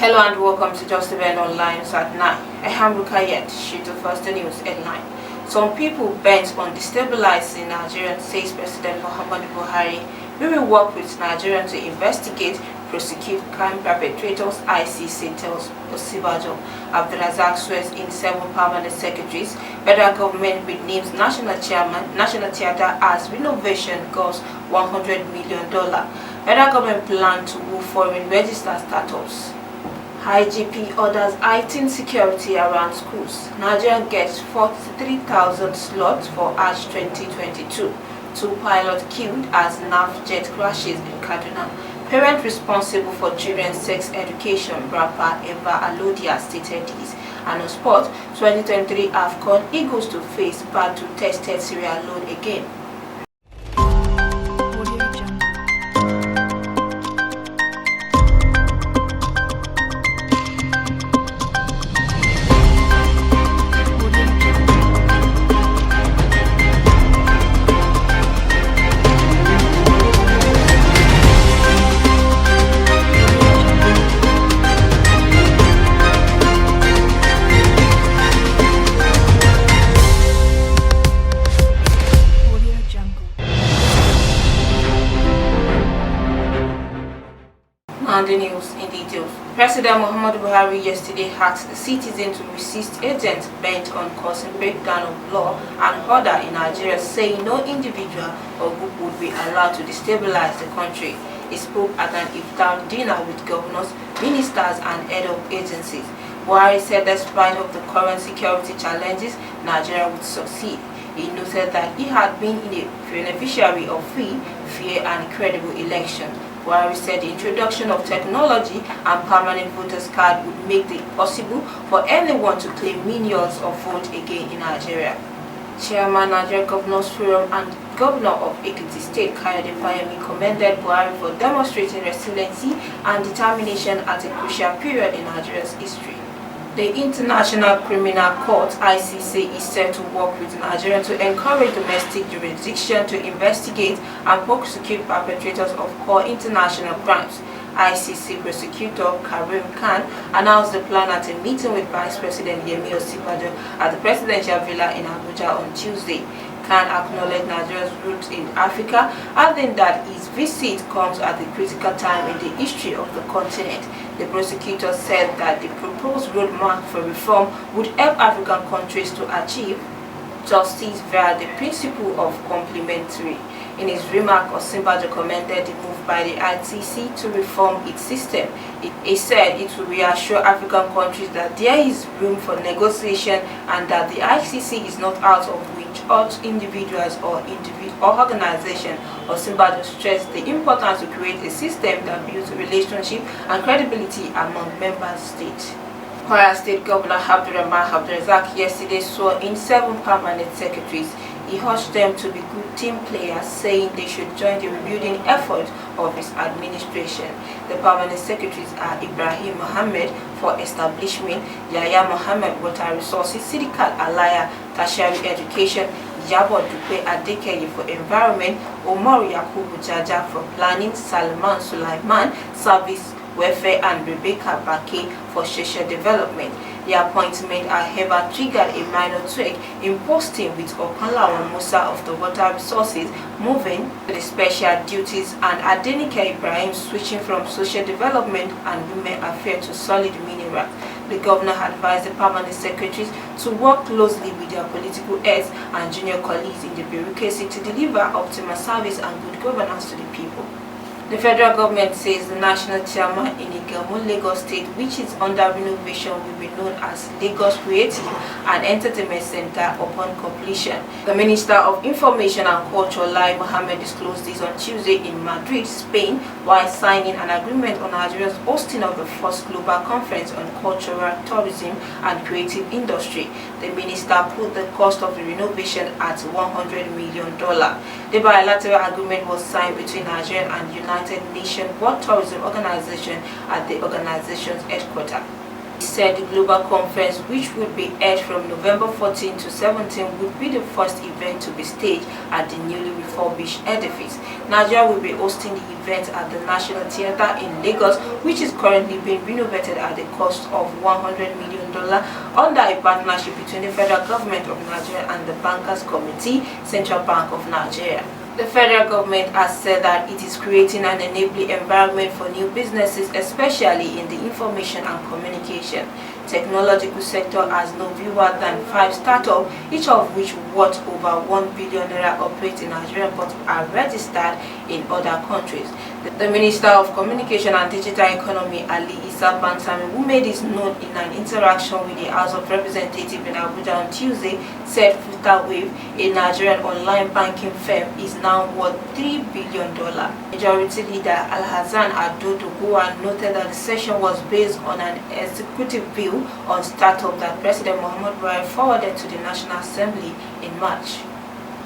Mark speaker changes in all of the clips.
Speaker 1: Hello and welcome to Just Event Online at 9. I am Rukayet, sheet of first news headline. Some people bent on destabilizing Nigeria, says President Muhammadu Buhari. We will work with Nigeria to investigate, prosecute crime perpetrators, ICC tells Osibajo. Abdulrazak swears in 7 permanent secretaries. Federal government renames national chairman, National Theatre as renovation costs $100 million. Federal government plan to move foreign register status. IGP orders heightened security around schools. Nigeria gets 43,000 slots for Hajj 2022. 2 pilots killed as NAF jet crashes in Kaduna. Parent responsible for children's sex education, rapper Eva Alodia, stated this. And on sport, 2023 AFCON Eagles to face battle tested Sierra Leone again. And the news in details. President Muhammadu Buhari yesterday asked the citizens to resist agents bent on causing breakdown of law and order in Nigeria, saying no individual or group would be allowed to destabilize the country. He spoke at an iftar dinner with governors, ministers and head of agencies. Buhari said despite of the current security challenges, Nigeria would succeed. He noted that he had been a beneficiary of free, fair and credible elections. Buhari said the introduction of technology and permanent voters card would make it possible for anyone to claim millions of votes again in Nigeria. Chairman Nigeria Governors Forum and Governor of Ekiti State Kayode Fayemi commended Buhari for demonstrating resiliency and determination at a crucial period in Nigeria's history. The International Criminal Court (ICC) is set to work with Nigeria to encourage domestic jurisdiction to investigate and prosecute perpetrators of core international crimes. ICC prosecutor Karim Khan announced the plan at a meeting with Vice President Yemi Osibajo at the Presidential Villa in Abuja on Tuesday. Khan acknowledged Nigeria's roots in Africa, adding that his visit comes at a critical time in the history of the continent. The prosecutor said that the proposed roadmap for reform would help African countries to achieve justice via the principle of complementary. In his remark, Osinbajo commended the move by the ICC to reform its system. He said it will reassure African countries that there is room for negotiation and that the ICC is not out of reach of individuals or organizations. Osinbajo stressed the importance to create a system that builds relationship and credibility among member states. Kwara State Governor Abdulrahman Abdulrazak yesterday swore in 7 permanent secretaries. He urged them to be good team players, saying they should join the rebuilding effort of his administration. The permanent secretaries are Ibrahim Mohammed for establishment, Yahya Mohammed water resources, Sidikat Alaya tertiary education, Yabo Dupe Adekeye for environment, Omar Yakubu Jaja for planning, Salman Sulaiman service welfare and Rebecca Bake for social development. The appointment, however, triggered a minor tweak in posting with Okanlawa Musa of the water resources moving to the special duties and Adenike Ibrahim switching from social development and women affairs to solid mineral. The governor advised the permanent secretaries to work closely with their political heads and junior colleagues in the bureaucracy to deliver optimal service and good governance to the people. The federal government says the national chairman in Iganmu, Lagos State, which is under renovation, will be known as Lagos Creative and Entertainment Center upon completion. The Minister of Information and Culture, Lai Mohammed, disclosed this on Tuesday in Madrid, Spain, while signing an agreement on Nigeria's hosting of the first global conference on cultural tourism and creative industry. The minister put the cost of the renovation at $100 million. The bilateral agreement was signed between Nigeria and United Nations World Tourism Organization at the organization's headquarters. said the global conference, which would be held from November 14 to 17, would be the first event to be staged at the newly refurbished edifice. Nigeria will be hosting the event at the National Theatre in Lagos, which is currently being renovated at the cost of $100 million under a partnership between the federal government of Nigeria and the Bankers Committee, Central Bank of Nigeria. The federal government has said that it is creating an enabling environment for new businesses, especially in the information and communication technological sector, has no fewer than 5 startups, each of which worth over $1 billion operate in Nigeria but are registered in other countries. The Minister of Communication and Digital Economy, Ali Issa Bansami, who made this known in an interaction with the House of Representatives in Abuja on Tuesday, said Flutterwave, a Nigerian online banking firm, is now worth $3 billion. Majority Leader Alhassan Ado Doguwa noted that the session was based on an executive bill on startup that President Muhammadu Buhari forwarded to the National Assembly in March.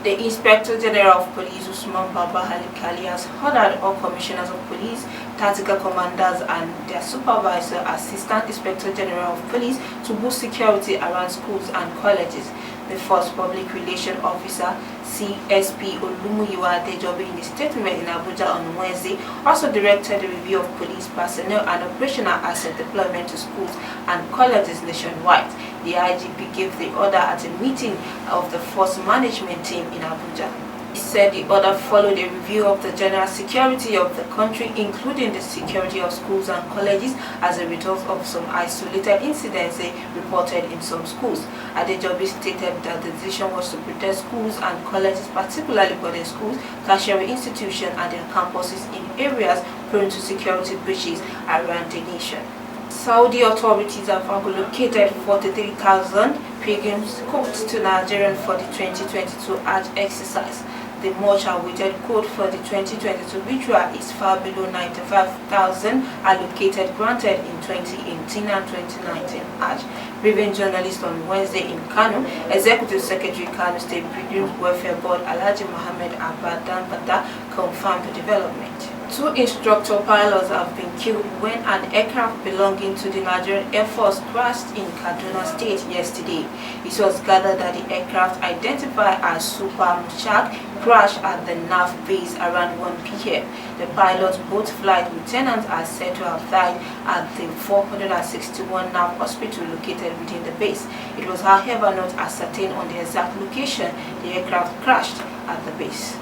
Speaker 1: The Inspector General of Police, Usman Baba Halikali, has ordered all commissioners of police, tactical commanders and their supervisor, Assistant Inspector General of Police, to boost security around schools and colleges. The first public relations officer, CSP Olumuyiwa Adejobi, in a statement in Abuja on Wednesday, also directed a review of police personnel and operational asset deployment to schools and colleges nationwide. The IGP gave the order at a meeting of the Force Management Team in Abuja. He said the order followed a review of the general security of the country, including the security of schools and colleges, as a result of some isolated incidents reported in some schools. Adejobi stated that the decision was to protect schools and colleges, particularly boarding schools, tertiary institutions and their campuses in areas prone to security breaches around the nation. Saudi authorities have allocated 43,000 pilgrims coats to Nigeria for the 2022 Hajj exercise. The much-awaited quote for the 2022 ritual is far below 95,000 allocated granted in 2018 and 2019 Hajj. Briefing journalists on Wednesday in Kano, Executive Secretary Kano State Pilgrims Welfare Board Alhaji Mohammed Abadan Bata confirmed the development. 2 instructor pilots have been killed when an aircraft belonging to the Nigerian Air Force crashed in Kaduna State yesterday. It was gathered that the aircraft, identified as Super Mushak, crashed at the NAF base around 1 p.m. The pilots, both flight lieutenants, are said to have died at the 461 NAF hospital located within the base. It was, however, not ascertained on the exact location the aircraft crashed at the base.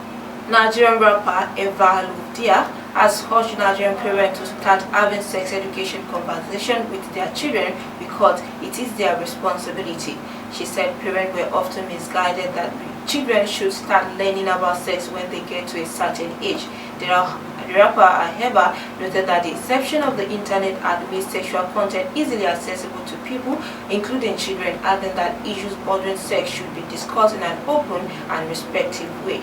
Speaker 1: Nigerian rapper Eva Ludia has urged Nigerian parents to start having sex education conversation with their children because it is their responsibility. She said parents were often misguided that children should start learning about sex when they get to a certain age. The rapper, however, noted that the inception of the internet admits sexual content easily accessible to people, including children, adding that issues bordering sex should be discussed in an open and respectful way.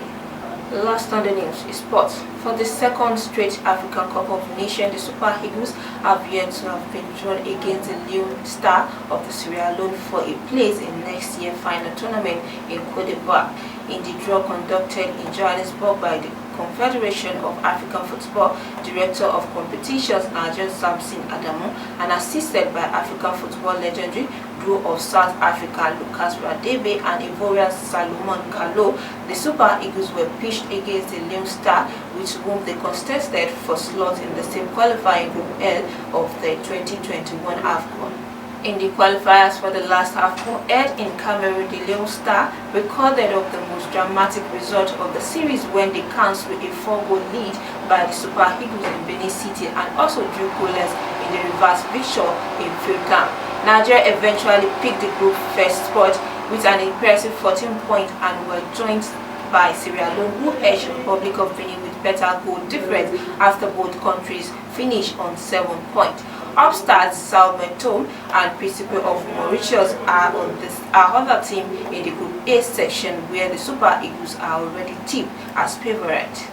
Speaker 1: Last on the news is sports. For the second straight African Cup of Nations, the Super Eagles have yet to have been drawn against the Lone Star of the Sierra Leone for a place in next year's final tournament in Cote d'Ivoire. In the draw conducted in Johannesburg by the Confederation of African Football, Director of Competitions Nigel Samson Adamu, and assisted by African football legendary duo of South Africa Lucas Radebe and Ivorian Salomon Kalou, the Super Eagles were pitched against the Lone Star, with whom they contested for slots in the same qualifying Group L of the 2021 AFCON. In the qualifiers for the last AFCON held in Cameroon, the Lone Star recorded of the most dramatic result of the series when they cancelled a 4-goal lead by the Super Eagles in Benin City and also drew goalless in the reverse fixture in Freetown. Nigeria eventually picked the group first spot with an impressive 14 points and were joined by Sierra Leone, who edged the Republic of Benin with better goal difference after both countries finished on 7 points. Upstarts Sao Tome and Principe of Mauritius are on this other team in the Group A section, where the Super Eagles are already tipped as favorite.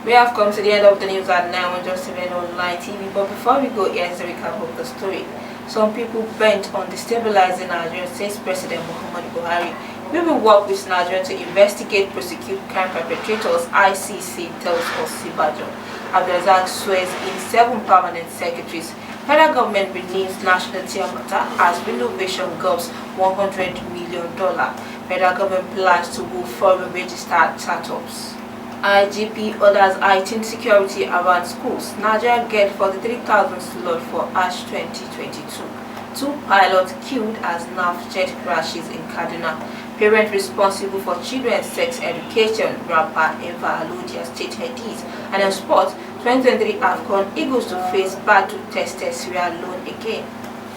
Speaker 1: We have come to the end of the news at 9 on Just Event Online TV, but before we go, here's a recap of the story. Some people bent on destabilizing Nigeria, says President Muhammadu Buhari. We will work with Nigeria to investigate, prosecute crime perpetrators, ICC tells Osibajo. Abdulrazak swears in 7 permanent secretaries. Federal government renames National Theatre as Renovation Gulf's $100 million. Federal government plans to move foreign registered startups. IGP orders heightened security around schools. Nigeria get 43,000 slot for ASH 2022. 2 pilots killed as NAF jet crashes in Kaduna. Parent responsible for children's sex education, rapper Eva Alodia state headies. And in sports, 2023 AFCON Eagles to face battle-tested Sierra Leone again.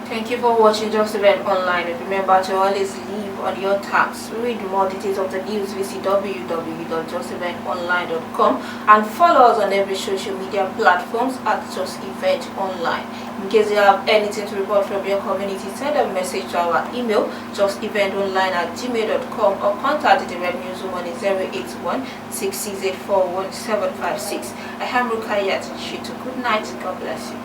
Speaker 1: Thank you for watching Just Event Online, and remember to always leave on your tabs. Read more details of the news, visit www.justeventonline.com and follow us on every social media platforms at Just Event Online. In case you have anything to report from your community, send a message to our email justeventonline@gmail.com or contact the Red News Woman in 081-6684-1756. I am Rukayat Shitu. Good night. God bless you.